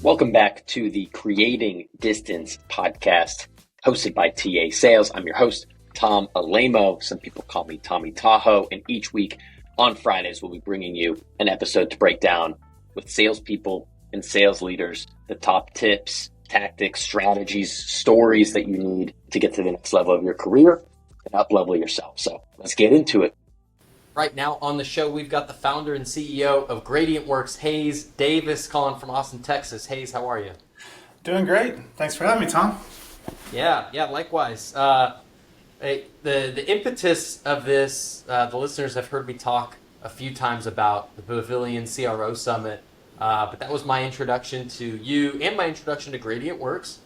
Welcome back to the Creating Distance podcast hosted by TA Sales. I'm your host, Tom Alamo. Some people call me Tommy Tahoe. And each week on Fridays, we'll be bringing you an episode to break down with salespeople and sales leaders the top tips, tactics, strategies, stories that you need to get to the next level of your career and up-level yourself. So let's get into it. Right now on the show, we've got the founder and CEO of GradientWorks, Hayes Davis, calling from Austin, Texas. Hayes, how are you? Doing great. Thanks for having me, Tom. Yeah, likewise. The impetus of this, the listeners have heard me talk a few times about the Pavilion CRO Summit, but that was my introduction to you and my introduction to GradientWorks,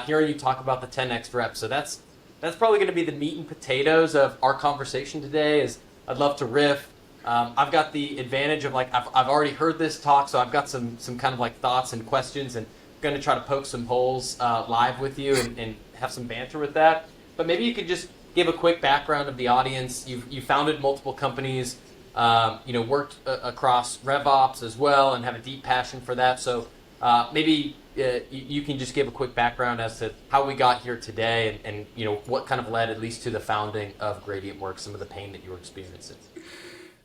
hearing you talk about the 10x reps. So that's probably going to be the meat and potatoes of our conversation today. Is I'd love to riff. I've got the advantage of I've already heard this talk, so I've got some kind of thoughts and questions, and I'm going to try to poke some holes live with you and have some banter with that. But maybe you could just give a quick background of the audience. You founded multiple companies, worked across RevOps as well, and have a deep passion for that. So maybe you can just give a quick background as to how we got here today, and what kind of led at least to the founding of GradientWorks, some of the pain that you were experiencing.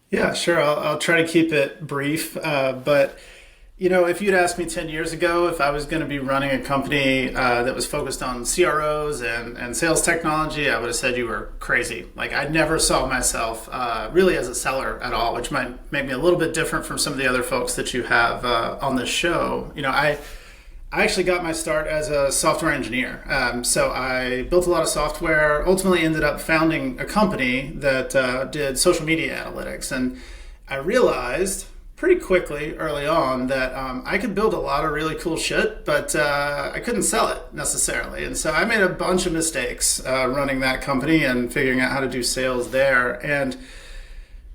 Yeah, sure. I'll try to keep it brief, but if you'd asked me 10 years ago if I was going to be running a company that was focused on CROs and sales technology, I would have said you were crazy. I never saw myself really as a seller at all, which might make me a little bit different from some of the other folks that you have on this show. I actually got my start as a software engineer. So I built a lot of software, ultimately ended up founding a company that did social media analytics. And I realized pretty quickly early on that I could build a lot of really cool shit, but I couldn't sell it necessarily. And so I made a bunch of mistakes running that company and figuring out how to do sales there. And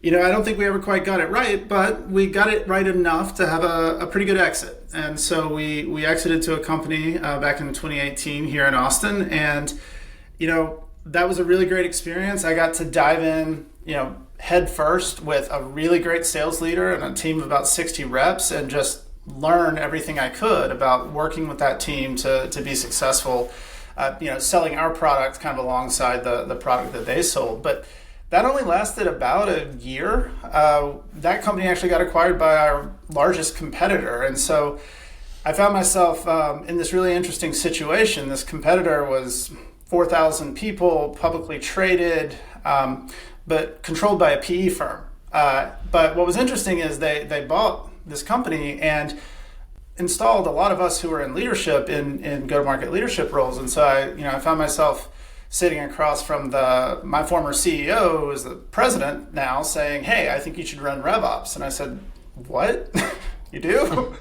I don't think we ever quite got it right, but we got it right enough to have a pretty good exit. And so we exited to a company back in 2018 here in Austin. And, that was a really great experience. I got to dive in, head first with a really great sales leader and a team of about 60 reps and just learn everything I could about working with that team to be successful, selling our product kind of alongside the product that they sold. But that only lasted about a year. That company actually got acquired by our largest competitor. And so I found myself in this really interesting situation. This competitor was 4,000 people, publicly traded, but controlled by a PE firm. But what was interesting is they bought this company and installed a lot of us who were in leadership in go-to-market leadership roles. And so I found myself sitting across from my former CEO, who is the president now, saying, "Hey, I think you should run RevOps." And I said, "What? You do?"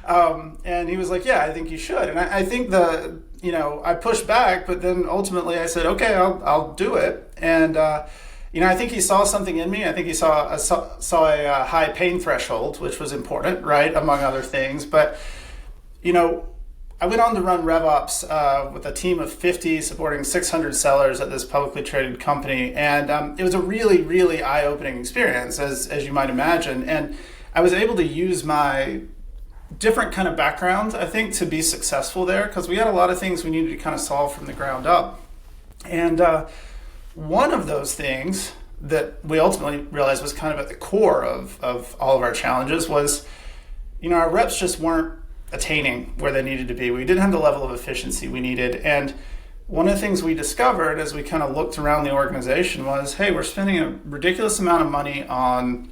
And he was like, "Yeah, I think you should." And I think I pushed back, but then ultimately I said, "Okay, I'll do it." And I think he saw something in me. I think he saw a high pain threshold, which was important, right, among other things. But I went on to run RevOps with a team of 50, supporting 600 sellers at this publicly traded company. And it was a really, really eye-opening experience, as you might imagine. And I was able to use my different kind of background, I think, to be successful there, because we had a lot of things we needed to kind of solve from the ground up. And one of those things that we ultimately realized was kind of at the core of all of our challenges was, our reps just weren't attaining where they needed to be. We didn't have the level of efficiency we needed. And one of the things we discovered as we kind of looked around the organization was, hey, we're spending a ridiculous amount of money on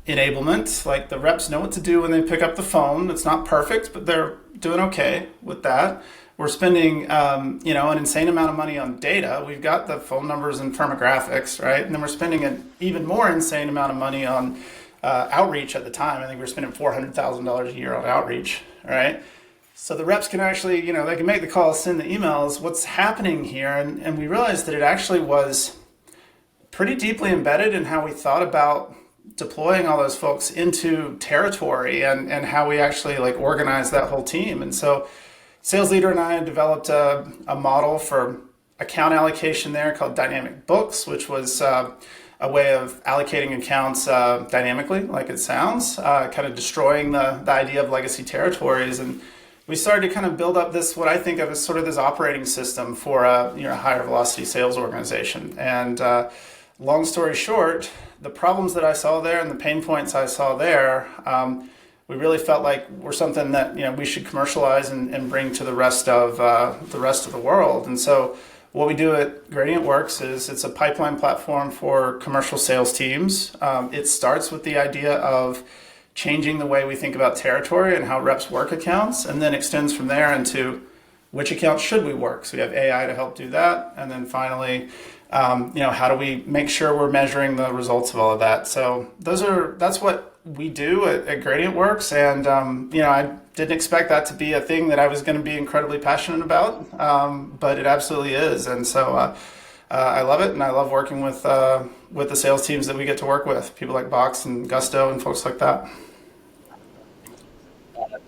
enablement. The reps know what to do when they pick up the phone. It's not perfect, but they're doing okay with that. We're spending, an insane amount of money on data. We've got the phone numbers and firmographics, right? And then we're spending an even more insane amount of money on outreach at the time. I think we're spending $400,000 a year on outreach, right? So the reps can actually, they can make the calls, send the emails. What's happening here? And we realized that it actually was pretty deeply embedded in how we thought about deploying all those folks into territory and how we actually organize that whole team. And so sales leader and I developed a model for account allocation there called dynamic books, which was a way of allocating accounts dynamically, like it sounds, kind of destroying the idea of legacy territories. And we started to kind of build up this, what I think of as sort of this operating system for a higher velocity sales organization. And long story short, the problems that I saw there and the pain points I saw there, we really felt like were something that we should commercialize and bring to the rest of the world. And so what we do at GradientWorks is it's a pipeline platform for commercial sales teams. It starts with the idea of changing the way we think about territory and how reps work accounts, and then extends from there into which accounts should we work. So we have AI to help do that. And then finally, how do we make sure we're measuring the results of all of that? So that's what we do at GradientWorks. And, I didn't expect that to be a thing that I was going to be incredibly passionate about, but it absolutely is. And so I love it. And I love working with the sales teams that we get to work with, people like Box and Gusto and folks like that.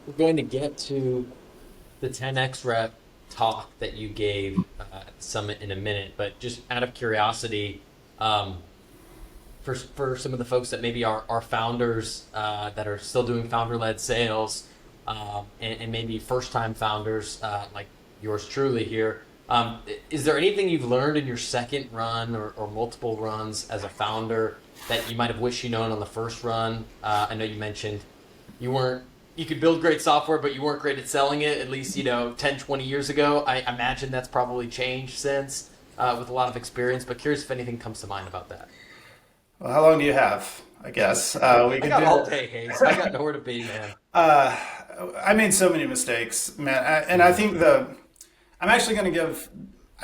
We're going to get to the 10x rep talk that you gave at the summit in a minute, but just out of curiosity, for some of the folks that maybe are founders that are still doing founder-led sales, and maybe first-time founders like yours truly here, is there anything you've learned in your second run or multiple runs as a founder that you might have wished you known on the first run? I know you mentioned you could build great software, but you weren't great at selling it, at least 10, 20 years ago. I imagine that's probably changed since with a lot of experience, but curious if anything comes to mind about that. Well, how long do you have? I guess I got all day, Hayes. I got nowhere to be, man. I made so many mistakes, man. I think I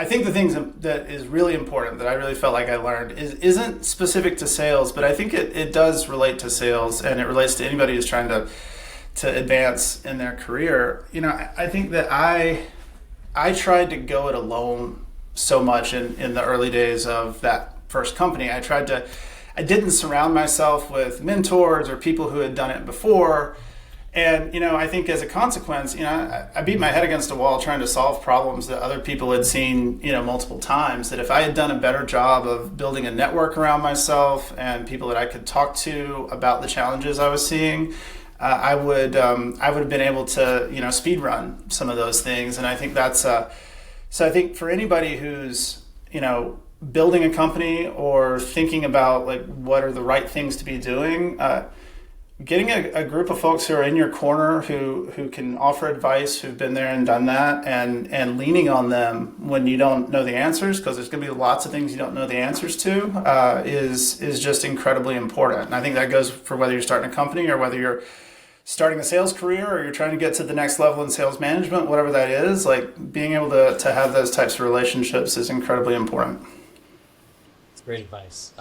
think the things that is really important that I really felt like I learned isn't specific to sales, but I think it does relate to sales, and it relates to anybody who's trying to advance in their career. I think that I tried to go it alone so much in the early days of that first company. I didn't surround myself with mentors or people who had done it before. And, I think as a consequence, I beat my head against a wall trying to solve problems that other people had seen, multiple times. That if I had done a better job of building a network around myself and people that I could talk to about the challenges I was seeing, I would have been able to, speed run some of those things. And I think that's, so I think for anybody who's, building a company or thinking about like what are the right things to be doing, getting a group of folks who are in your corner who can offer advice, who've been there and done that, and leaning on them when you don't know the answers, because there's going to be lots of things you don't know the answers to, is just incredibly important. And I think that goes for whether you're starting a company or whether you're starting a sales career or you're trying to get to the next level in sales management, whatever that is. Like being able to have those types of relationships is incredibly important. That's great advice.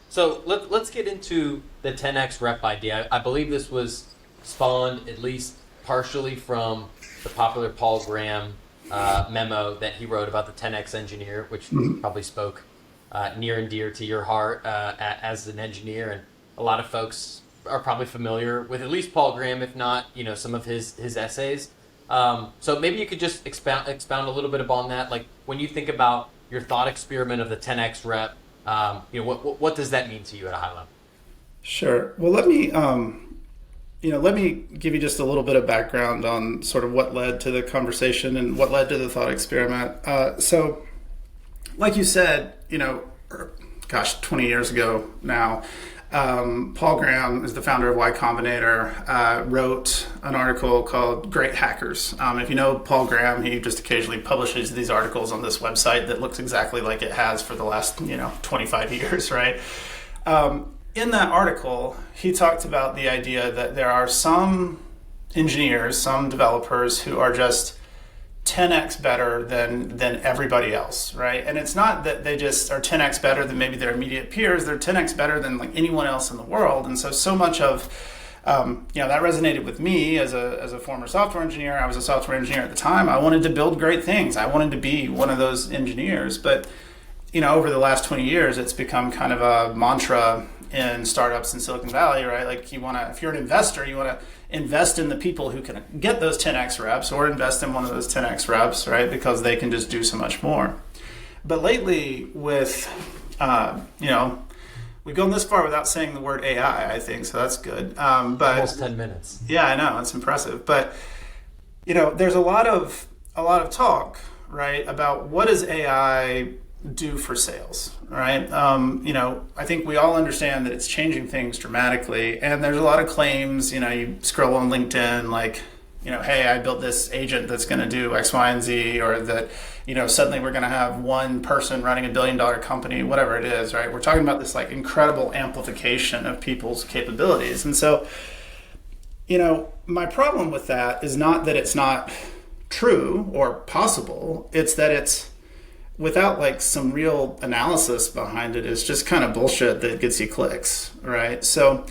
So let's get into the 10x rep idea. I believe this was spawned at least partially from the popular Paul Graham memo that he wrote about the 10x engineer, which probably spoke near and dear to your heart as an engineer. And a lot of folks are probably familiar with at least Paul Graham, if not, some of his essays. So maybe you could just expound a little bit upon that. Like when you think about your thought experiment of the 10x rep, what does that mean to you at a high level? Sure. Well, let me give you just a little bit of background on sort of what led to the conversation and what led to the thought experiment. So, like you said, 20 years ago now, Paul Graham is the founder of Y Combinator, wrote an article called Great Hackers. If you know Paul Graham, he just occasionally publishes these articles on this website that looks exactly like it has for the last 25 years, right? In that article, he talked about the idea that there are some engineers, some developers who are just 10x better than everybody else, right? And it's not that they just are 10x better than maybe their immediate peers. They're 10x better than like anyone else in the world. And so much of that resonated with me as a former software engineer. I was a software engineer at the time. I wanted to build great things. I wanted to be one of those engineers. But over the last 20 years, it's become kind of a mantra in startups in Silicon Valley, right? Like if you're an investor, you want to invest in the people who can get those 10x reps, or invest in one of those 10x reps, right? Because they can just do so much more. But lately with, we've gone this far without saying the word AI, I think, so that's good. But almost 10 minutes. Yeah, I know, it's impressive. But There's a lot of talk, right, about what does AI do for sales, right? I think we all understand that it's changing things dramatically, and there's a lot of claims. You scroll on LinkedIn, like, hey, I built this agent that's going to do X, Y, and Z, or that, suddenly we're going to have one person running $1 billion company, whatever it is, right? We're talking about this like incredible amplification of people's capabilities, and so, my problem with that is not that it's not true or possible. It's that it's without like some real analysis behind it. It's just kind of bullshit that gets you clicks, right? So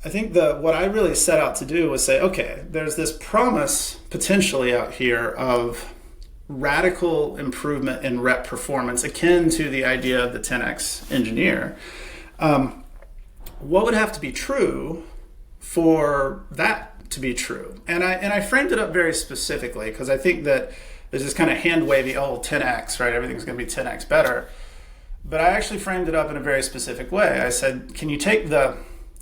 I think what I really set out to do was say, okay, there's this promise potentially out here of radical improvement in rep performance, akin to the idea of the 10x engineer. What would have to be true for that to be true? And I framed it up very specifically because I think that there's this kind of hand wavy, 10x, right? Everything's going to be 10x better. But I actually framed it up in a very specific way. I said, can you take the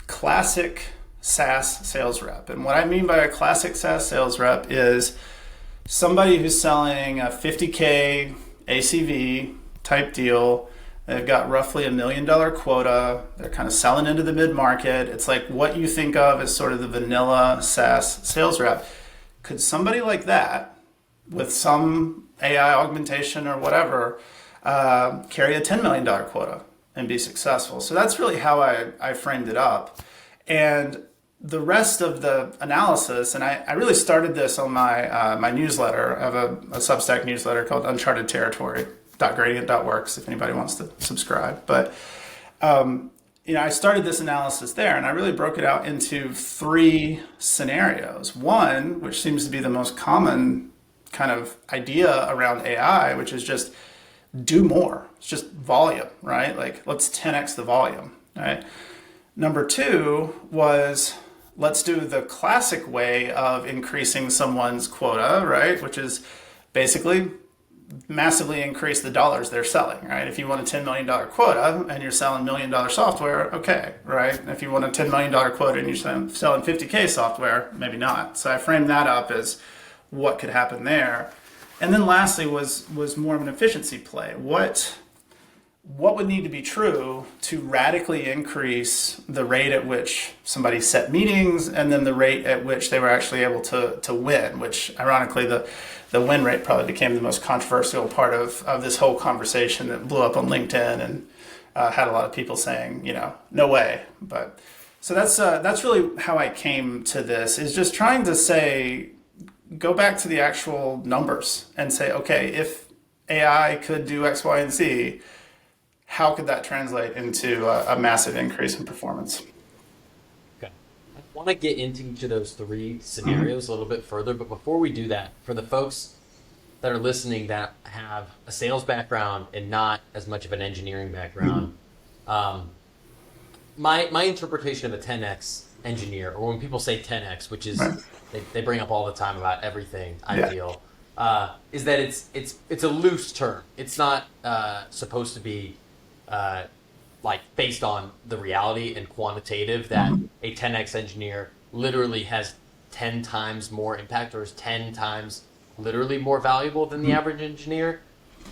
classic SaaS sales rep? And what I mean by a classic SaaS sales rep is somebody who's selling a 50K ACV type deal. They've got roughly $1 million quota. They're kind of selling into the mid-market. It's like what you think of as sort of the vanilla SaaS sales rep. Could somebody like that, with some AI augmentation or whatever, carry a $10 million quota and be successful? So that's really how I framed it up. And the rest of the analysis, and I really started this on my newsletter. I have a Substack newsletter called Uncharted Territory. .gradient.works if anybody wants to subscribe. But I started this analysis there, and I really broke it out into 3 scenarios. One, which seems to be the most common kind of idea around AI, which is just do more. It's just volume, right? Like, let's 10x the volume, right? Number 2 was, let's do the classic way of increasing someone's quota, right? Which is basically massively increase the dollars they're selling, right? If you want a $10 million quota and you're selling $1 million software, okay, right? If you want a $10 million quota and you're selling 50K software, maybe not. So I framed that up as what could happen there. And then lastly was more of an efficiency play. What would need to be true to radically increase the rate at which somebody set meetings and then the rate at which they were actually able to win, which ironically the win rate probably became the most controversial part of this whole conversation that blew up on LinkedIn and had a lot of people saying, no way. But so that's really how I came to this, is just trying to say, go back to the actual numbers and say, okay, if AI could do X, Y, and Z, how could that translate into a massive increase in performance? Okay. I want to get into each of those 3 scenarios a little bit further, but before we do that, for the folks that are listening that have a sales background and not as much of an engineering background, my interpretation of a 10x engineer, or when people say 10x, which is they bring up all the time about everything, I feel, is that it's a loose term. It's not supposed to be like based on the reality and quantitative that a 10x engineer literally has 10 times more impact or is 10 times literally more valuable than the average engineer.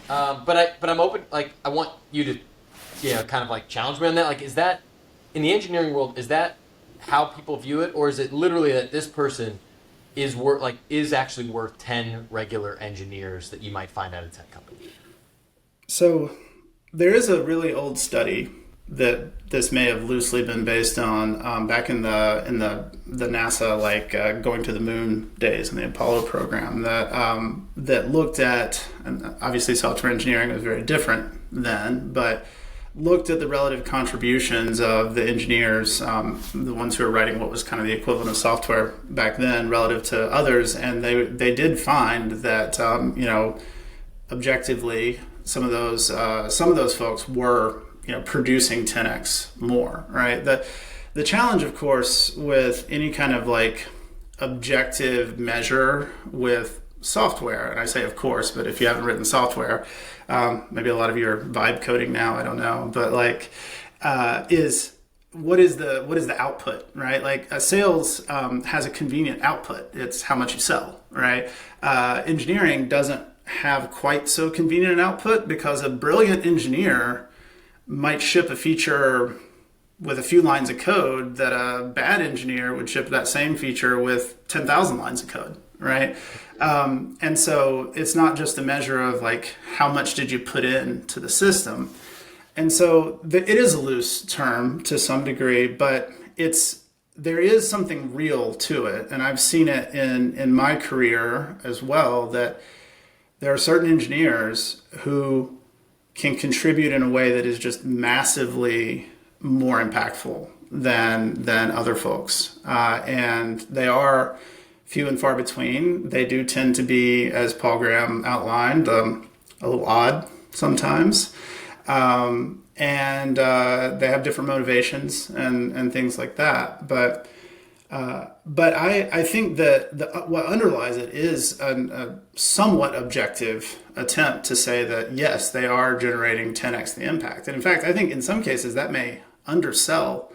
But I'm open, like, I want you to kind of like challenge me on that. Like, is that in the engineering world, is that how people view it, or is it literally that this person is actually worth 10 regular engineers that you might find at a tech company? So there is a really old study that this may have loosely been based on back in the NASA going to the moon days in the Apollo program that looked at, and obviously software engineering was very different then, but looked at the relative contributions of the engineers, the ones who were writing what was kind of the equivalent of software back then relative to others, and they did find that objectively some of those folks were producing 10x more, right? The challenge, of course, with any kind of like objective measure with software, and I say of course, but if you haven't written software, maybe a lot of you are vibe coding now, I don't know, but is what is the output, right? Like a sales has a convenient output. It's how much you sell, right? Engineering doesn't have quite so convenient an output because a brilliant engineer might ship a feature with a few lines of code that a bad engineer would ship that same feature with 10,000 lines of code, right? And so it's not just a measure of like how much did you put into the system. And so it is a loose term to some degree, but there is something real to it. And I've seen it in my career as well, that there are certain engineers who can contribute in a way that is just massively more impactful than other folks. And they are few and far between. They do tend to be, as Paul Graham outlined, a little odd sometimes. And they have different motivations and things like that. But I think that what underlies it is a somewhat objective attempt to say that, yes, they are generating 10x the impact. And in fact, I think in some cases that may undersell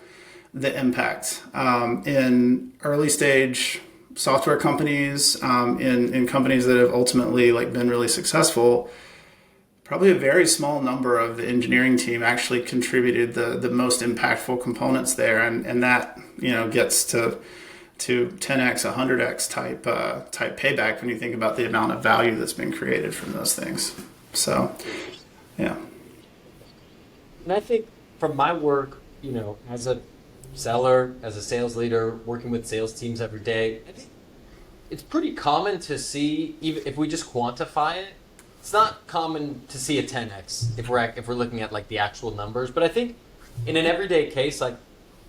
the impact in early stage software companies, in companies that have ultimately like been really successful. Probably a very small number of the engineering team actually contributed the most impactful components there, and that gets to 10x, 100x type payback when you think about the amount of value that's been created from those things. So, yeah. And I think from my work, as a seller, as a sales leader, working with sales teams every day, I think it's pretty common to see, even if we just quantify it, it's not common to see a 10x if we're looking at like the actual numbers. But I think in an everyday case, like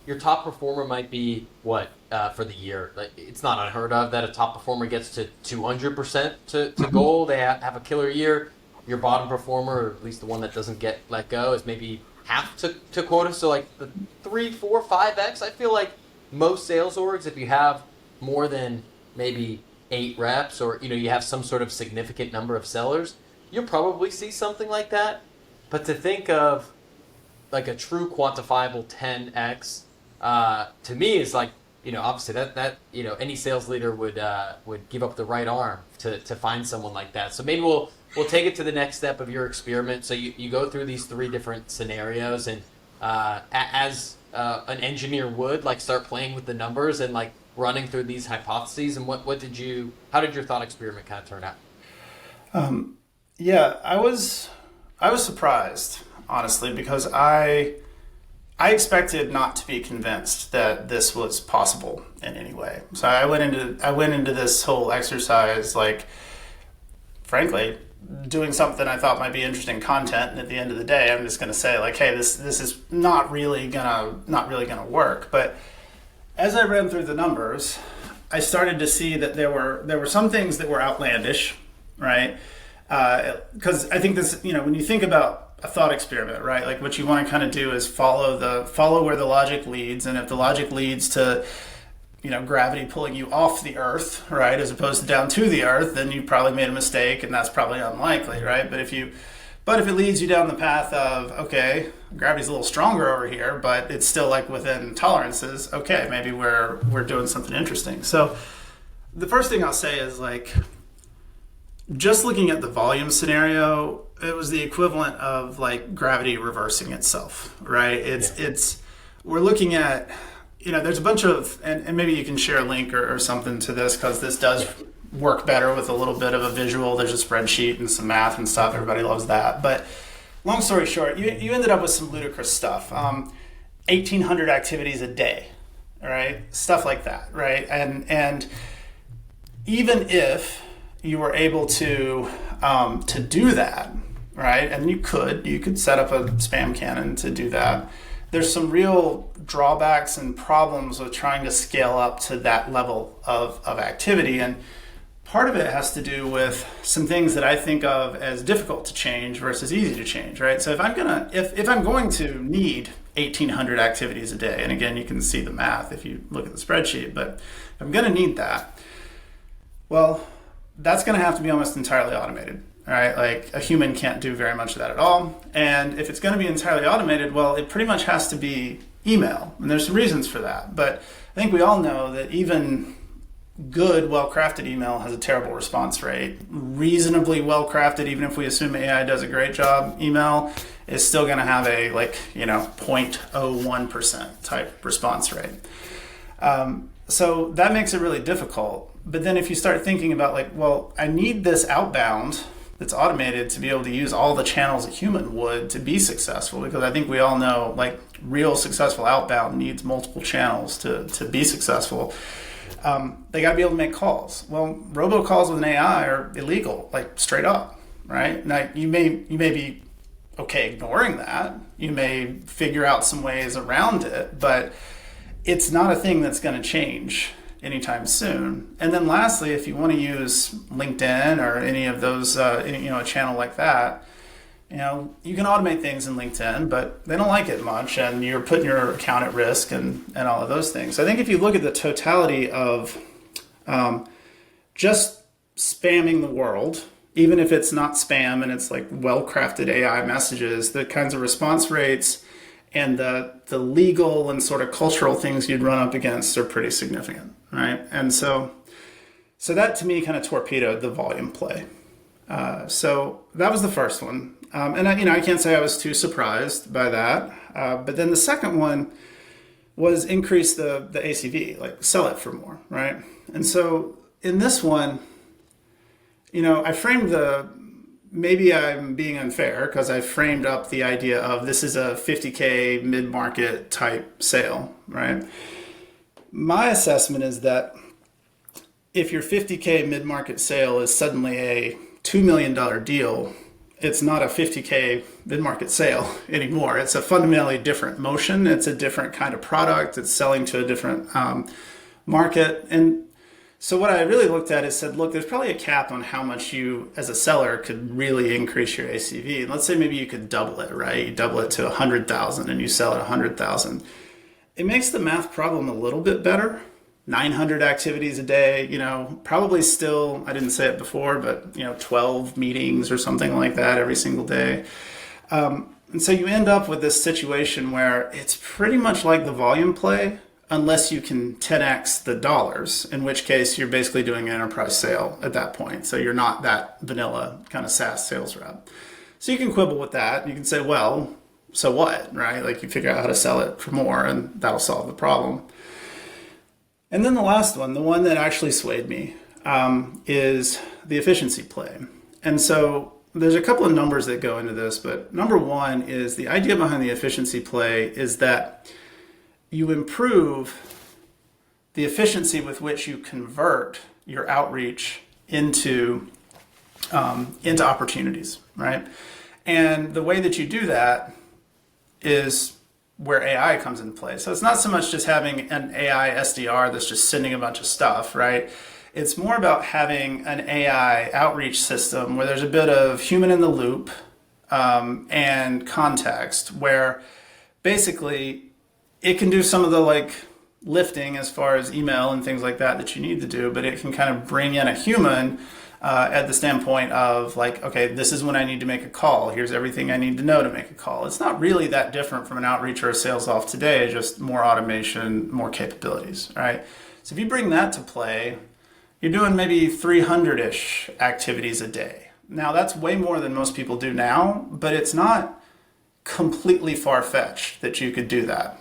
your top performer might be what for the year. Like it's not unheard of that a top performer gets to 200% to goal. They have a killer year. Your bottom performer, or at least the one that doesn't get let go, is maybe half to quota. So like the 3, 4, 5x. I feel like most sales orgs, if you have more than maybe 8 reps, or you have some sort of significant number of sellers, you'll probably see something like that. But to think of like a true quantifiable 10x, to me is like, obviously that any sales leader would give up the right arm to find someone like that. So maybe we'll take it to the next step of your experiment. So you go through these 3 different scenarios, and as an engineer would, like start playing with the numbers and like running through these hypotheses. And how did your thought experiment kind of turn out? Yeah, I was surprised, honestly, because I expected not to be convinced that this was possible in any way. So I went into this whole exercise like, frankly, doing something I thought might be interesting content, and at the end of the day, I'm just going to say like, hey, this is not really gonna work. But as I ran through the numbers, I started to see that there were some things that were outlandish, right? Because I think this, when you think about a thought experiment, right? Like what you want to kind of do is follow where the logic leads, and if the logic leads to, gravity pulling you off the earth, right, as opposed to down to the earth, then you probably made a mistake, and that's probably unlikely, right? But if it leads you down the path of, okay, gravity's a little stronger over here, but it's still like within tolerances, okay, maybe we're doing something interesting. So the first thing I'll say is like, just looking at the volume scenario, it was the equivalent of like gravity reversing itself, right? We're looking at, there's a bunch of, and maybe you can share a link or something to this, because this does work better with a little bit of a visual. There's a spreadsheet and some math and stuff. Everybody loves that. But long story short, you ended up with some ludicrous stuff. 1,800 activities a day, right? Stuff like that, right? And even if you were able to do that, right? And you could set up a spam cannon to do that. There's some real drawbacks and problems with trying to scale up to that level of activity. And part of it has to do with some things that I think of as difficult to change versus easy to change, right? So if I'm going to need 1,800 activities a day, and again, you can see the math if you look at the spreadsheet, but if I'm going to need that, well, that's going to have to be almost entirely automated, right? Like a human can't do very much of that at all. And if it's going to be entirely automated, well, it pretty much has to be email. And there's some reasons for that. But I think we all know that even good, well-crafted email has a terrible response rate. Reasonably well-crafted, even if we assume AI does a great job, email is still going to have a 0.01% type response rate. So that makes it really difficult. But then if you start thinking about well, I need this outbound that's automated to be able to use all the channels a human would to be successful, because I think we all know real successful outbound needs multiple channels to be successful. They got to be able to make calls. Well, robocalls with an AI are illegal, straight up, right? Now you may be okay ignoring that. You may figure out some ways around it, but it's not a thing that's going to change anytime soon. And then lastly, if you want to use LinkedIn or any of those, a channel like that, you can automate things in LinkedIn, but they don't like it much, and you're putting your account at risk and all of those things. So I think if you look at the totality of just spamming the world, even if it's not spam and it's well-crafted AI messages, the kinds of response rates and the legal and sort of cultural things you'd run up against are pretty significant, right? And so that to me kind of torpedoed the volume play. So that was the first one. And I can't say I was too surprised by that. But then the second one was increase the ACV, sell it for more, right? And so in this one, I framed maybe I'm being unfair because I framed up the idea of this is a 50K mid-market type sale, right? My assessment is that if your 50K mid-market sale is suddenly a $2 million deal, it's not a 50K mid-market sale anymore. It's a fundamentally different motion. It's a different kind of product. It's selling to a different market. And so what I really looked at is said, look, there's probably a cap on how much you, as a seller, could really increase your ACV. And let's say maybe you could double it, right? You double it to 100,000 and you sell at 100,000. It makes the math problem a little bit better. 900 activities a day, probably still, I didn't say it before, but 12 meetings or something like that every single day. And so you end up with this situation where it's pretty much like the volume play, unless you can 10x the dollars, in which case you're basically doing an enterprise sale at that point. So you're not that vanilla kind of SaaS sales rep. So you can quibble with that. You can say, well, so what, right? You figure out how to sell it for more and that'll solve the problem. And then the last one, the one that actually swayed me, is the efficiency play. And so there's a couple of numbers that go into this, but number one is the idea behind the efficiency play is that you improve the efficiency with which you convert your outreach into opportunities, right? And the way that you do that is where AI comes into play. So it's not so much just having an AI SDR that's just sending a bunch of stuff, right? It's more about having an AI outreach system where there's a bit of human in the loop and context, where basically it can do some of the lifting as far as email and things like that you need to do, but it can kind of bring in a human at the standpoint of okay, this is when I need to make a call. Here's everything I need to know to make a call. It's not really that different from an outreach or a sales off today, just more automation, more capabilities, right? So if you bring that to play, you're doing maybe 300-ish activities a day. Now that's way more than most people do now, but it's not completely far-fetched that you could do that.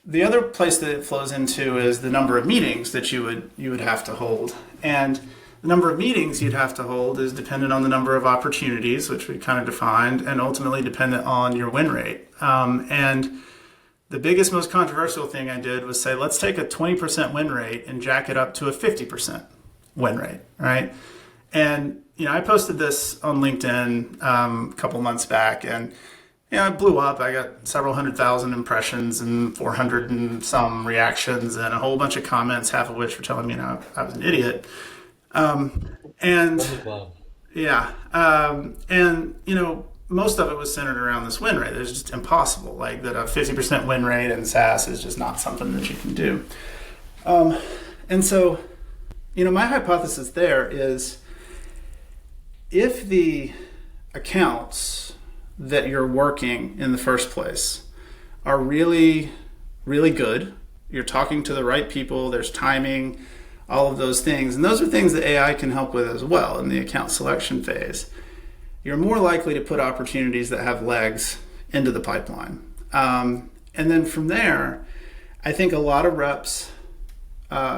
The other place that it flows into is the number of meetings that you would have to hold. And the number of meetings you'd have to hold is dependent on the number of opportunities, which we kind of defined, and ultimately dependent on your win rate. And the biggest, most controversial thing I did was say, let's take a 20% win rate and jack it up to a 50% win rate, right? And I posted this on LinkedIn a couple months back, and it blew up. I got several 100,000 impressions and 400 and some reactions and a whole bunch of comments, half of which were telling me I was an idiot. And most of it was centered around this win rate. It's just impossible. That a 50% win rate in SaaS is just not something that you can do. And so, my hypothesis there is if the accounts that you're working in the first place are really, really good, you're talking to the right people, there's timing, all of those things. And those are things that AI can help with as well in the account selection phase. You're more likely to put opportunities that have legs into the pipeline. And then from there, I think a lot of reps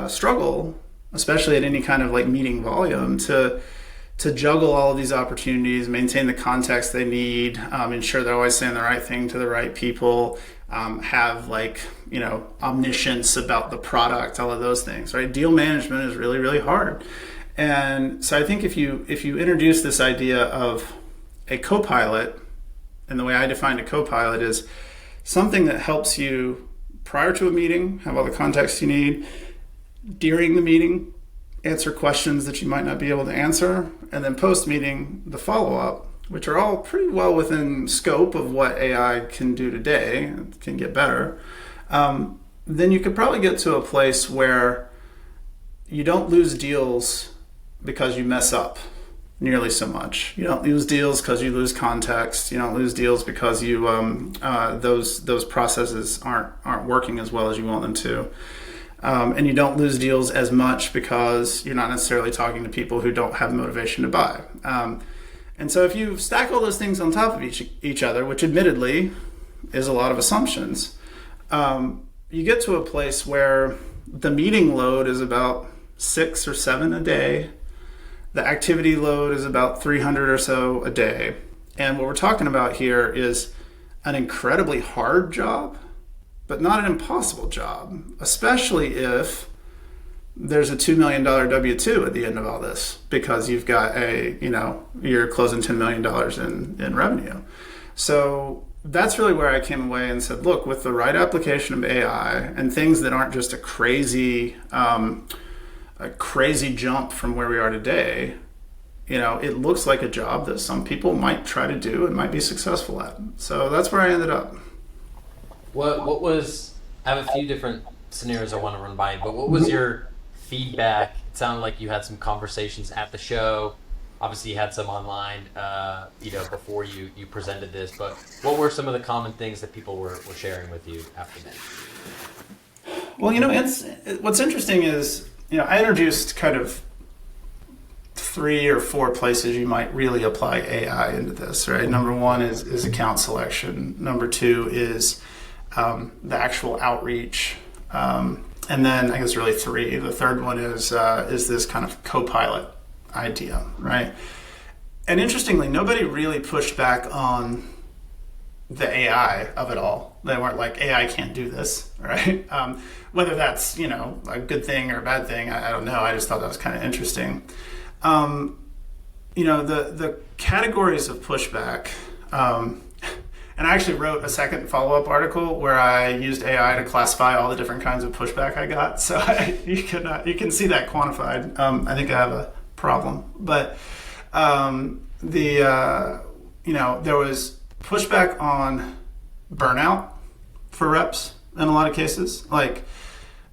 struggle, especially at any kind of like meeting volume, to juggle all of these opportunities, maintain the context they need, ensure they're always saying the right thing to the right people, have like, omniscience about the product, all of those things, right? Deal management is really, really hard. And so I think if you introduce this idea of a co-pilot, and the way I define a co-pilot is something that helps you prior to a meeting, have all the context you need, during the meeting, answer questions that you might not be able to answer, and then post-meeting, the follow-up, which are all pretty well within scope of what AI can do today, it can get better, then you could probably get to a place where you don't lose deals because you mess up nearly so much. You don't lose deals because you lose context. You don't lose deals because you those processes aren't working as well as you want them to. And you don't lose deals as much because you're not necessarily talking to people who don't have motivation to buy. And so if you stack all those things on top of each other, which admittedly is a lot of assumptions, you get to a place where the meeting load is about 6 or 7 a day. The activity load is about 300 or so a day. And what we're talking about here is an incredibly hard job, but not an impossible job, especially if there's a $2 million W-2 at the end of all this, because you've got you're closing $10 million in revenue. So that's really where I came away and said, look, with the right application of AI and things that aren't just a crazy jump from where we are today, it looks like a job that some people might try to do and might be successful at. So that's where I ended up. What was, I have a few different scenarios I want to run by, but what was your feedback? It sounded like you had some conversations at the show. Obviously you had some online, before you presented this, but what were some of the common things that people were sharing with you after that? Well, what's interesting is, I introduced kind of 3 or 4 places you might really apply AI into this, right? Number 1 is account selection. Number 2 is the actual outreach. And then I guess really 3. The third one is this kind of co-pilot idea, right? And interestingly, nobody really pushed back on the AI of it all. They weren't like, AI can't do this, right? Whether that's, a good thing or a bad thing, I don't know. I just thought that was kind of interesting. The categories of pushback, and I actually wrote a second follow-up article where I used AI to classify all the different kinds of pushback I got. So you can see that quantified. I think I have a problem, but there was pushback on burnout for reps in a lot of cases,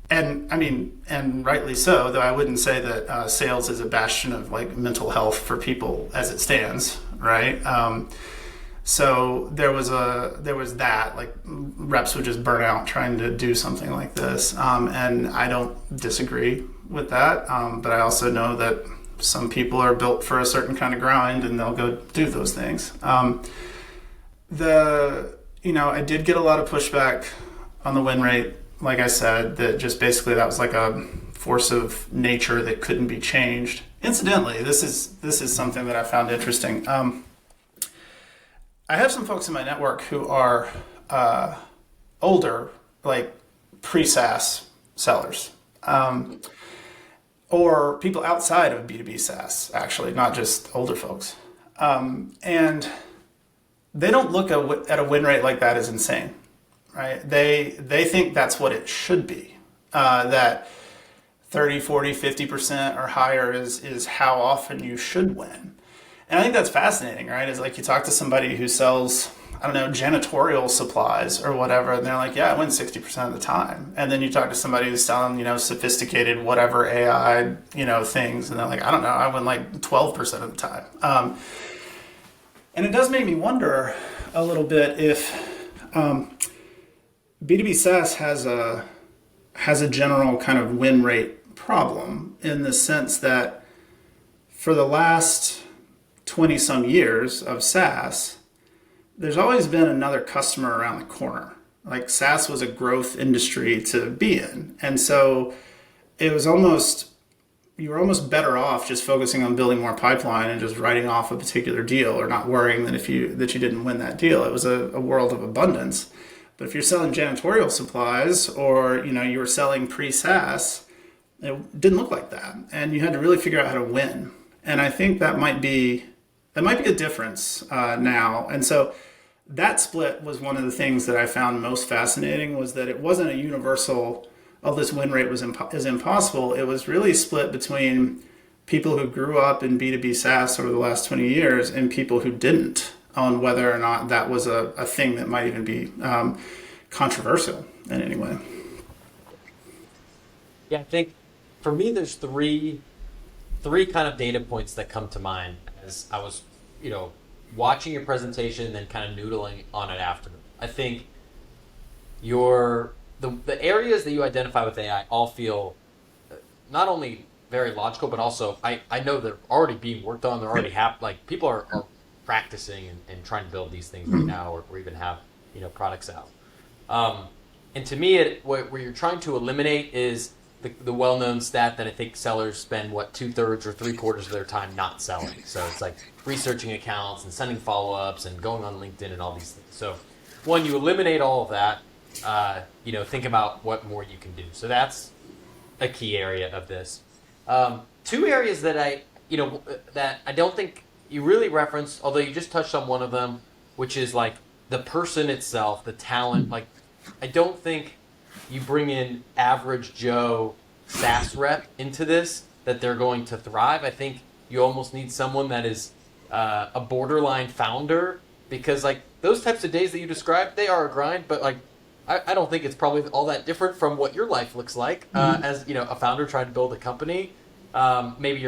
and rightly so, though I wouldn't say that sales is a bastion of like mental health for people as it stands, right? So there was that, like reps would just burn out trying to do something like this, and I don't disagree with that, but I also know that some people are built for a certain kind of grind and they'll go do those things. I did get a lot of pushback on the win rate. Like I said, that just basically that was like a force of nature that couldn't be changed. Incidentally, this is something that I found interesting. I have some folks in my network who are older, like pre-SaaS sellers, or people outside of B2B SaaS, actually, not just older folks. And they don't look at a win rate like that as insane, right? They think that's what it should be, that 30, 40, 50% or higher is how often you should win. And I think that's fascinating, right? It's like you talk to somebody who sells, I don't know, janitorial supplies or whatever, and they're like, yeah, I win 60% of the time. And then you talk to somebody who's selling, sophisticated whatever AI, things, and they're like, I don't know, I win like 12% of the time. And it does make me wonder a little bit if B2B SaaS has a has a general kind of win rate problem in the sense that for the last 20 some years of SaaS, there's always been another customer around the corner. Like SaaS was a growth industry to be in. And so it was almost, you were almost better off just focusing on building more pipeline and just writing off a particular deal, or not worrying that you didn't win that deal. It was a world of abundance. But if you're selling janitorial supplies, or you were selling pre-SaaS, it didn't look like that. And you had to really figure out how to win. And I think that might be a difference now. And so that split was one of the things that I found most fascinating, was that it wasn't a universal, oh, this win rate is impossible. It was really split between people who grew up in B2B SaaS over the last 20 years and people who didn't, on whether or not that was a thing that might even be controversial in any way. Yeah, I think for me, there's three kind of data points that come to mind as I was, watching your presentation and then kind of noodling on it after. I think the areas that you identify with AI all feel not only very logical, but also I know they're already being worked on. They're already people are practicing and trying to build these things right now, or even have products out. And to me, where you're trying to eliminate is the well-known stat that I think sellers spend 2/3 or 3/4 of their time not selling. So it's like researching accounts and sending follow-ups and going on LinkedIn and all these things. So one, you eliminate all of that. Think about what more you can do. So that's a key area of this. Two areas that I don't think you really referenced, although you just touched on one of them, which is like the person itself, the talent. Like, I don't think you bring in average Joe SaaS rep into this that they're going to thrive. I think you almost need someone that is a borderline founder, because like those types of days that you described, they are a grind, but like I don't think it's probably all that different from what your life looks like as a founder trying to build a company. Maybe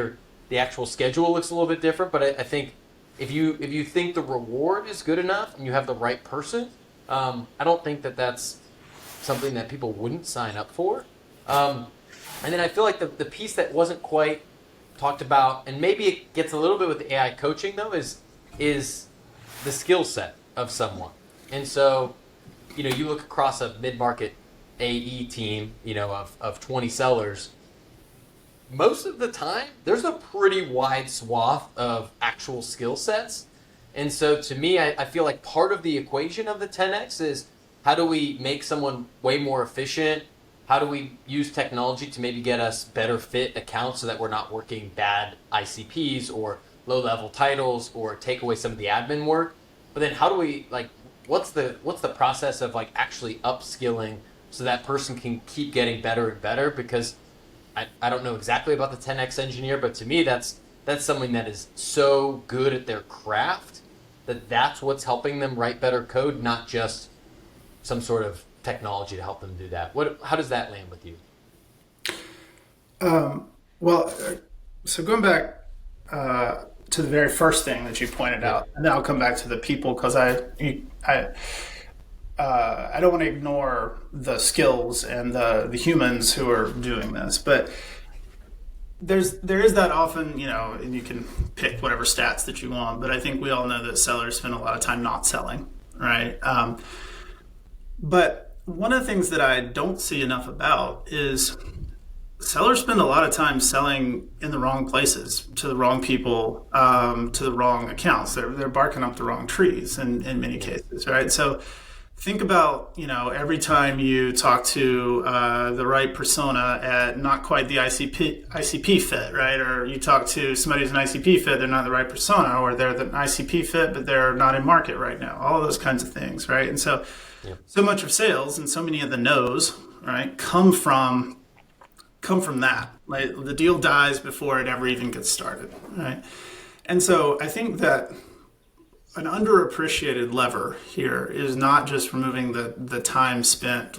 the actual schedule looks a little bit different, but I think if you think the reward is good enough and you have the right person, I don't think that's something that people wouldn't sign up for. And then I feel like the piece that wasn't quite talked about, and maybe it gets a little bit with the AI coaching though, is the skill set of someone. And so, you look across a mid-market AE team, of 20 sellers, most of the time, there's a pretty wide swath of actual skill sets. And so to me, I feel like part of the equation of the 10X is, how do we make someone way more efficient? How do we use technology to maybe get us better fit accounts so that we're not working bad ICPs or low-level titles, or take away some of the admin work? But then how do we, what's the process of actually upskilling so that person can keep getting better and better? Because I don't know exactly about the 10X engineer, but to me that's someone that is so good at their craft that's what's helping them write better code, not just some sort of technology to help them do that. How does that land with you? So going back to the very first thing that you pointed out, and then I'll come back to the people, because I don't want to ignore the skills and the humans who are doing this, but there is that often, and you can pick whatever stats that you want, but I think we all know that sellers spend a lot of time not selling, right? But one of the things that I don't see enough about is sellers spend a lot of time selling in the wrong places, to the wrong people, to the wrong accounts. They're barking up the wrong trees in many cases, right? So think about, every time you talk to the right persona at not quite the ICP fit, right? Or you talk to somebody who's an ICP fit, they're not the right persona, or they're the ICP fit, but they're not in market right now. All of those kinds of things, right? And so much of sales and so many of the no's, right, come from that. Like, the deal dies before it ever even gets started, right? And so I think that an underappreciated lever here is not just removing the time spent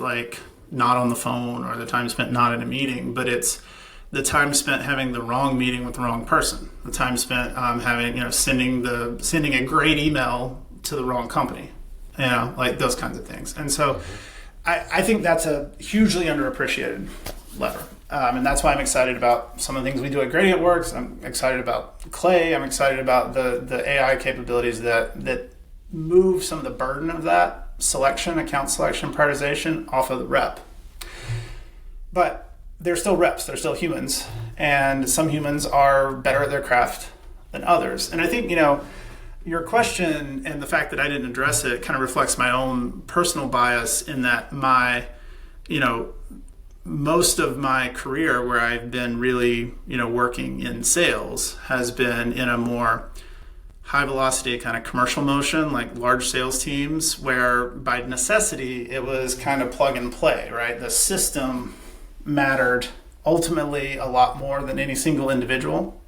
not on the phone, or the time spent not in a meeting, but it's the time spent having the wrong meeting with the wrong person, the time spent sending a great email to the wrong company, those kinds of things. And so I think that's a hugely underappreciated lever. And that's why I'm excited about some of the things we do at GradientWorks. I'm excited about Clay. I'm excited about the AI capabilities that move some of the burden of that selection, account selection, prioritization off of the rep. But they're still reps. They're still humans. And some humans are better at their craft than others. And I think, your question and the fact that I didn't address it kind of reflects my own personal bias in that most of my career where I've been really, working in sales has been in a more high velocity kind of commercial motion, like large sales teams, where by necessity it was kind of plug and play, right? The system mattered ultimately a lot more than any single individual,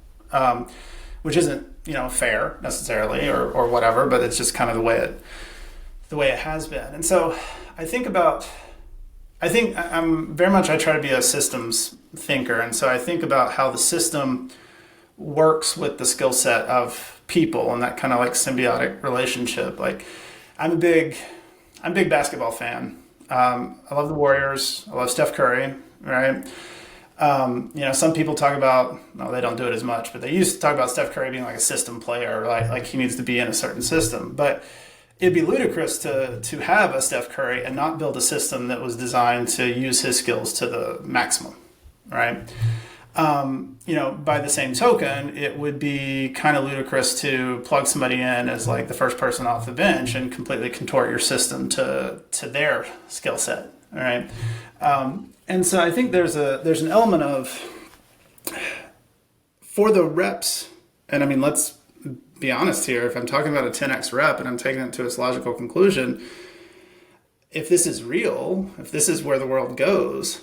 which isn't, fair necessarily or whatever, but it's just kind of the way it has been. And so I try to be a systems thinker. And so I think about how the system works with the skill set of people and that kind of like symbiotic relationship. Like I'm a big basketball fan. I love the Warriors. I love Steph Curry, right? Some people talk about, they don't do it as much, but they used to talk about Steph Curry being like a system player, like he needs to be in a certain system. But it'd be ludicrous to have a Steph Curry and not build a system that was designed to use his skills to the maximum, right? By the same token, it would be kind of ludicrous to plug somebody in as like the first person off the bench and completely contort your system to their skill set, all right? And so I think there's an element of, for the reps, and I mean, let's be honest here, if I'm talking about a 10x rep and I'm taking it to its logical conclusion, if this is real, if this is where the world goes,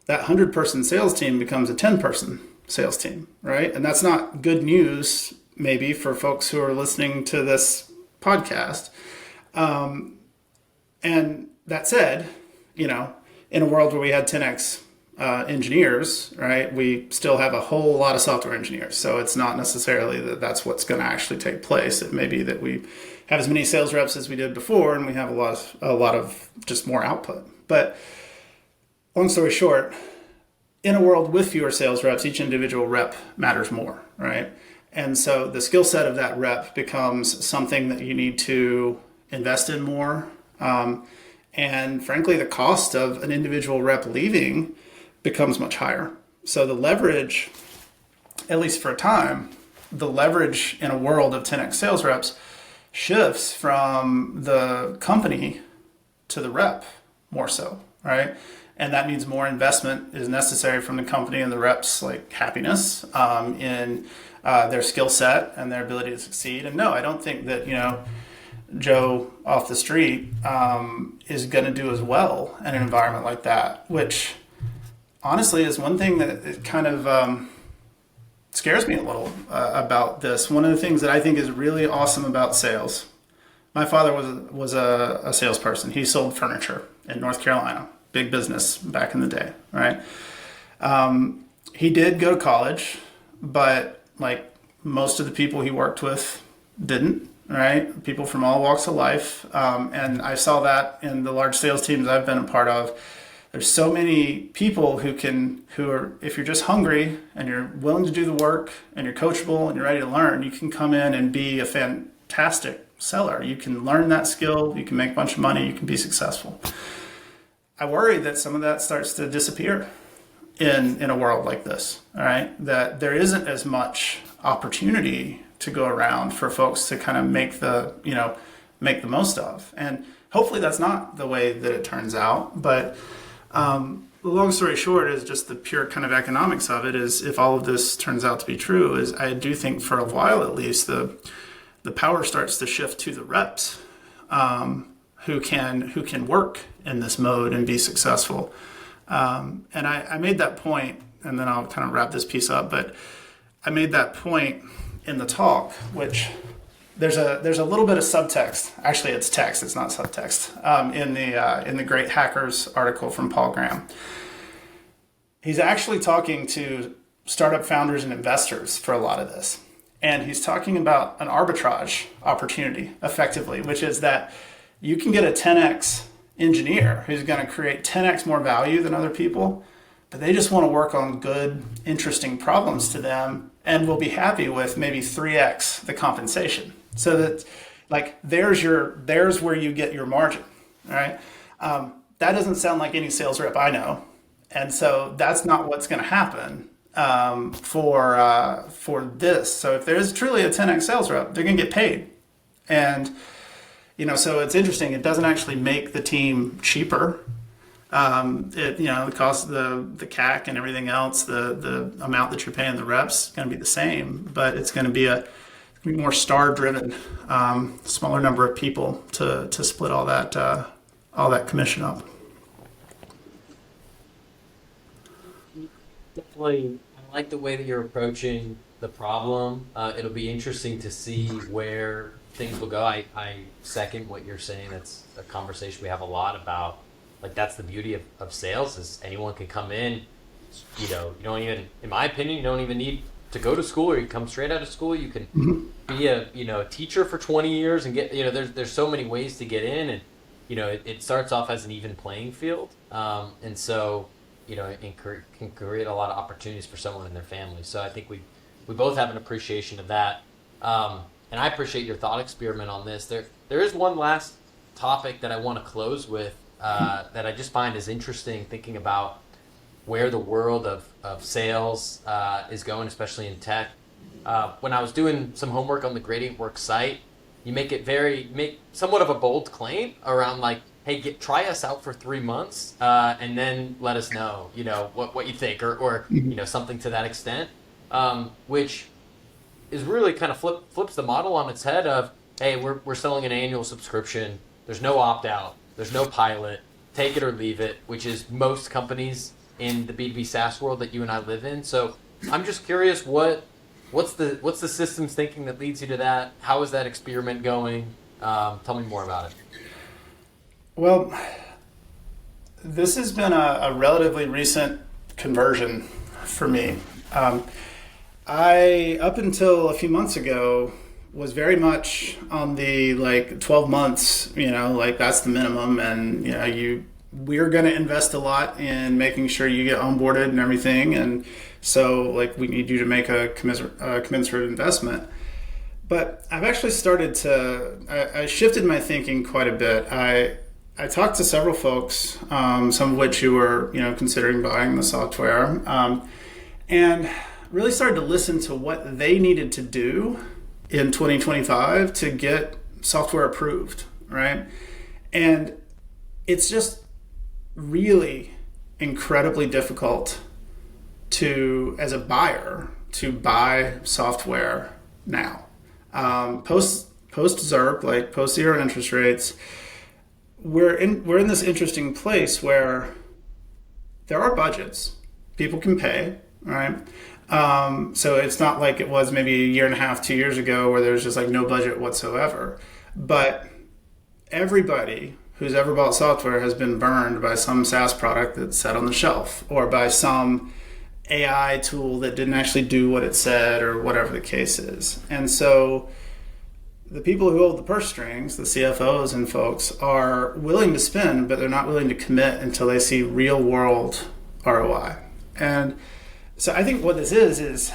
that 100-person sales team becomes a 10-person sales team, right? And that's not good news, maybe, for folks who are listening to this podcast. And that said, in a world where we had 10x engineers, right, we still have a whole lot of software engineers. So it's not necessarily that that's what's going to actually take place. It may be that we have as many sales reps as we did before, and we have a lot of just more output. But long story short, in a world with fewer sales reps, each individual rep matters more, right? And so the skill set of that rep becomes something that you need to invest in more. And frankly, the cost of an individual rep leaving becomes much higher. So the leverage, at least for a time, the leverage in a world of 10x sales reps shifts from the company to the rep more so, right? And that means more investment is necessary from the company and the reps' like happiness in their skill set and their ability to succeed. And no, I don't think that, Joe off the street is going to do as well in an environment like that, which honestly is one thing that it kind of scares me a little about this. One of the things that I think is really awesome about sales, my father was a salesperson. He sold furniture in North Carolina, big business back in the day, right? He did go to college, but like most of the people he worked with didn't. Right? People from all walks of life. And I saw that in the large sales teams I've been a part of. There's so many people who are, if you're just hungry and you're willing to do the work and you're coachable and you're ready to learn, you can come in and be a fantastic seller. You can learn that skill. You can make a bunch of money. You can be successful. I worry that some of that starts to disappear in a world like this. All right? That there isn't as much opportunity to go around for folks to kind of make the most of. And hopefully that's not the way that it turns out. But the long story short is just the pure kind of economics of it is, if all of this turns out to be true, is I do think for a while at least the power starts to shift to the reps who can work in this mode and be successful. And I made that point, and then I'll kind of wrap this piece up, but I made that point in the talk, which there's a little bit of subtext. Actually, it's text. It's not subtext. In the Great Hackers article from Paul Graham, he's actually talking to startup founders and investors for a lot of this, and he's talking about an arbitrage opportunity, effectively, which is that you can get a 10x engineer who's going to create 10x more value than other people, but they just want to work on good, interesting problems to them and will be happy with maybe 3x the compensation. So that like there's where you get your margin, right? That doesn't sound like any sales rep I know. And so that's not what's going to happen for this. So if there is truly a 10x sales rep, they're going to get paid. And, so it's interesting. It doesn't actually make the team cheaper. The cost of the CAC and everything else, the amount that you're paying the reps is going to be the same, but it's going to be more star driven, smaller number of people to split all that commission up. Definitely, I like the way that you're approaching the problem. It'll be interesting to see where things will go. I second what you're saying. That's a conversation we have a lot about. Like, that's the beauty of sales, is anyone can come in. You don't even, in my opinion, you don't even need to go to school, or you come straight out of school. You can be a teacher for 20 years and get, there's so many ways to get in, and it starts off as an even playing field, and so it can create a lot of opportunities for someone and their family. So I think we both have an appreciation of that, and I appreciate your thought experiment on this. There is one last topic that I want to close with, that I just find is interesting, thinking about where the world of sales is going, especially in tech. When I was doing some homework on the GradientWorks site, you make somewhat of a bold claim around like, hey, try us out for 3 months, and then let us know, what you think, or something to that extent, which is really kind of flips the model on its head of, hey, we're selling an annual subscription. There's no opt-out. There's no pilot. Take it or leave it, which is most companies in the B2B SaaS world that you and I live in. So I'm just curious, what's the systems thinking that leads you to that? How is that experiment going? Tell me more about it. Well, this has been a relatively recent conversion for me. I, up until a few months ago, was very much on the 12 months, that's the minimum. And, we're going to invest a lot in making sure you get onboarded and everything. And so we need you to make a commensurate investment. But I've actually I shifted my thinking quite a bit. I talked to several folks, some of which who were, considering buying the software, and really started to listen to what they needed to do in 2025 to get software approved, right? And it's just really incredibly difficult as a buyer, to buy software now. Post ZIRP, post zero interest rates, we're in this interesting place where there are budgets people can pay, right? So it's not like it was maybe a year and a half, 2 years ago, where there's just no budget whatsoever. But everybody who's ever bought software has been burned by some SaaS product that's sat on the shelf, or by some AI tool that didn't actually do what it said, or whatever the case is. And so the people who hold the purse strings, the CFOs and folks, are willing to spend, but they're not willing to commit until they see real world ROI. And so I think what this is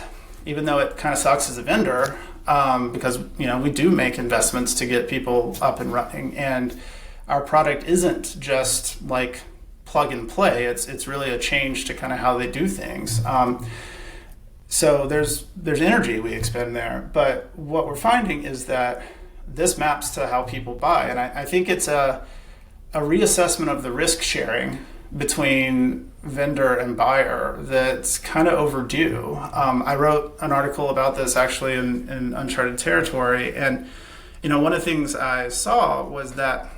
even though it kind of sucks as a vendor, because we do make investments to get people up and running, and our product isn't just plug and play. It's really a change to kind of how they do things. So there's energy we expend there, but what we're finding is that this maps to how people buy, and I think it's a reassessment of the risk sharing between vendor and buyer that's kind of overdue. I wrote an article about this actually in Uncharted Territory, and one of the things I saw was that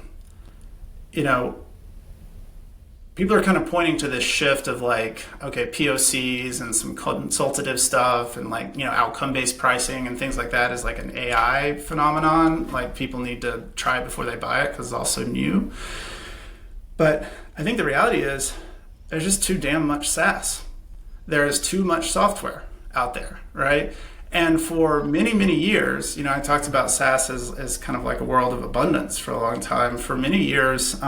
people are kind of pointing to this shift of POCs and some consultative stuff and outcome-based pricing and things like that is an AI phenomenon. People need to try it before they buy it because it's also new. But I think the reality is there's just too damn much SaaS. There is too much software out there, right? And for many, many years, I talked about SaaS as kind of a world of abundance for a long time. For many years,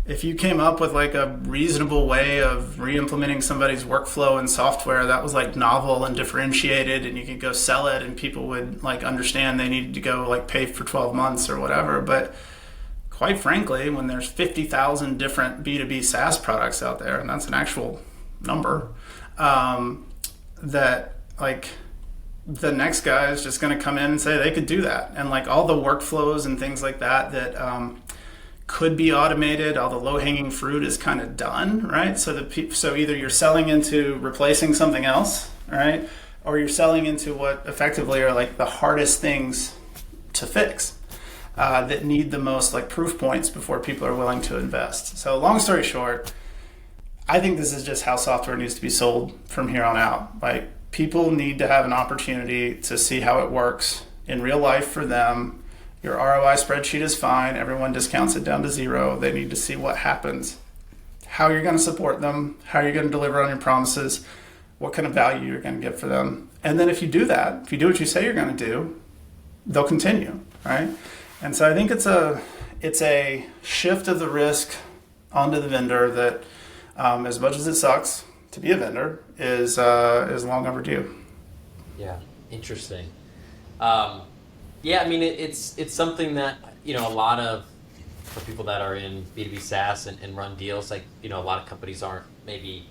If you came up with like a reasonable way of re-implementing somebody's workflow and software that was like novel and differentiated, and you could go sell it and people would like understand they needed to go like pay for 12 months or whatever. But quite frankly, when there's 50,000 different B2B SaaS products out there, and that's an actual number, that like the next guy is just going to come in and say they could do that. And like all the workflows and things like that could be automated, all the low-hanging fruit is kind of done, right? So either you're selling into replacing something else, right? Or you're selling into what effectively are like the hardest things to fix, that need the most like proof points before people are willing to invest. So long story short, I think this is just how software needs to be sold from here on out. Like people need to have an opportunity to see how it works in real life for them. Your ROI spreadsheet is fine. Everyone discounts it down to zero. They need to see what happens, how you're going to support them, how you're going to deliver on your promises, what kind of value you're going to get for them. And then if you do that, if you do what you say you're going to do, they'll continue, right? And so I think it's a shift of the risk onto the vendor that, as much as it sucks to be a vendor, is long overdue. Yeah, interesting. Yeah, I mean, it's something that, a lot of, for people that are in B2B SaaS and run deals, like, a lot of companies aren't maybe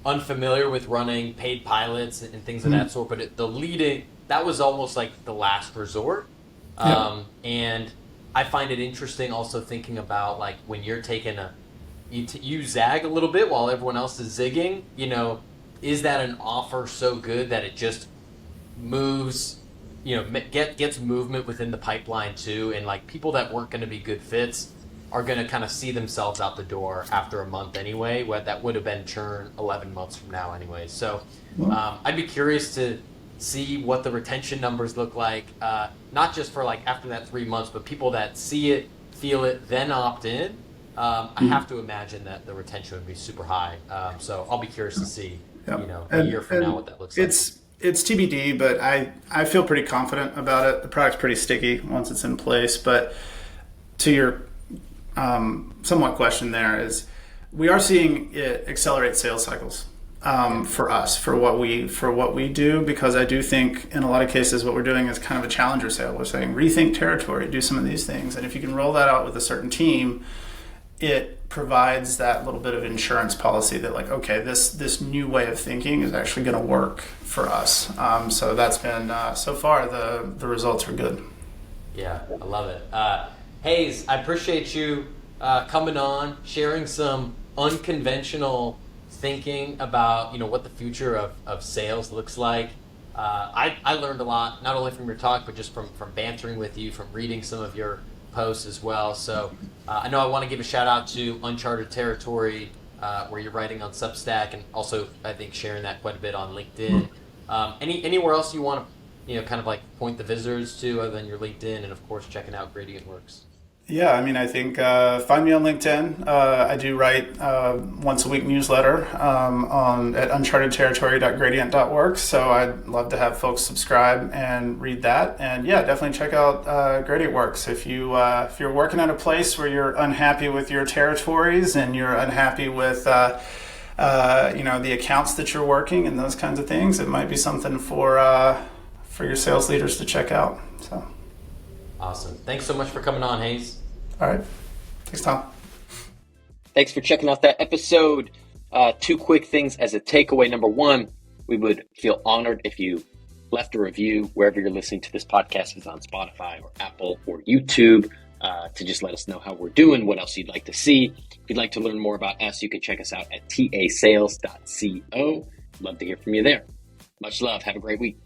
unfamiliar with running paid pilots and things of that sort, but that was almost like the last resort. And I find it interesting also thinking about like when you're taking you zag a little bit while everyone else is zigging, is that an offer so good that it just moves, gets movement within the pipeline too, and like people that weren't going to be good fits are going to kind of see themselves out the door after a month anyway, that would have been churn 11 months from now anyway. So I'd be curious to see what the retention numbers look like, not just for like after that 3 months, but people that see it, feel it, then opt in. I have to imagine that the retention would be super high. So I'll be curious to see, a year from now what that looks like. It's TBD, but I feel pretty confident about it. The product's pretty sticky once it's in place. But to your somewhat question there is, we are seeing it accelerate sales cycles for us, for what we do, because I do think in a lot of cases what we're doing is kind of a challenger sale. We're saying rethink territory, do some of these things, and if you can roll that out with a certain team, it provides that little bit of insurance policy that like, okay, this new way of thinking is actually going to work for us. So that's been, so far, the results are good. Yeah, I love it. Hayes, I appreciate you coming on, sharing some unconventional thinking about, what the future of sales looks like. I learned a lot, not only from your talk, but just from bantering with you, from reading some of your posts as well. So I know I want to give a shout out to Uncharted Territory, where you're writing on Substack, and also I think sharing that quite a bit on LinkedIn. Anywhere else you want to, kind of like point the visitors to other than your LinkedIn, and of course checking out GradientWorks? Yeah, I mean, I think find me on LinkedIn. I do write once a week newsletter at unchartedterritory.gradient.works. So I'd love to have folks subscribe and read that. And yeah, definitely check out GradientWorks. If you're working at a place where you're unhappy with your territories and you're unhappy with the accounts that you're working and those kinds of things, it might be something for your sales leaders to check out. So. Awesome. Thanks so much for coming on, Hayes. All right. Thanks, Tom. Thanks for checking out that episode. Two quick things as a takeaway. Number one, we would feel honored if you left a review wherever you're listening to this podcast, if it's on Spotify or Apple or YouTube, to just let us know how we're doing, what else you'd like to see. If you'd like to learn more about us, you can check us out at tasales.co. Love to hear from you there. Much love. Have a great week.